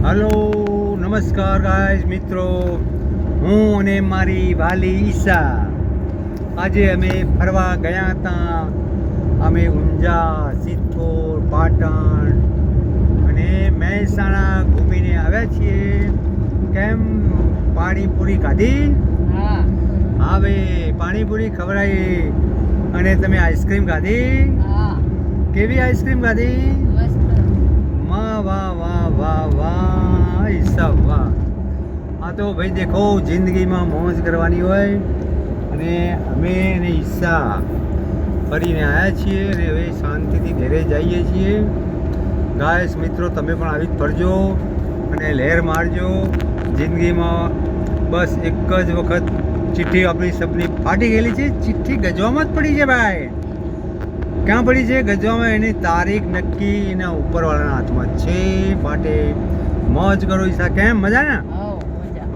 Hello નમસ્કાર guys મિત્રો, હું અને મારી વાલી ઈશા આજે અમે ફરવા ગયા હતા. અમે ઊંઝા, સિદ્ધપુર, પાટણ અને મહેસાણા ઘૂમીને આવ્યા છીએ. કેમ પાણીપુરી ખાધી? હા. હવે પાણીપુરી ખવડાવી અને તમે આઈસ્ક્રીમ ખાધી? હા. કેવી આઈસ્ક્રીમ ખાધી? મસ્ત. વાહ વાહ વાહ વાહ વાહ ઈશા વાહ. હા તો ભાઈ દેખો, જિંદગીમાં મોજ કરવાની હોય અને અમે અને ઈશા ફરીને આવ્યા છીએ અને હવે શાંતિથી ઘરે જઈએ છીએ. ગાઈસ મિત્રો, તમે પણ આવી જ ફરજો અને લહેર મારજો જિંદગીમાં. બસ એક જ વખત ચિઠ્ઠી આપણી સબની ફાટી ગયેલી છે. ચિઠ્ઠી ગજવામાં જ પડી છે ભાઈ. ક્યાં પડી છે? ગજવામાં. એની તારીખ નક્કી એના ઉપરવાળાના હાથમાં છે. માટે મોજ કરો ઈશા. કેમ મજા ને?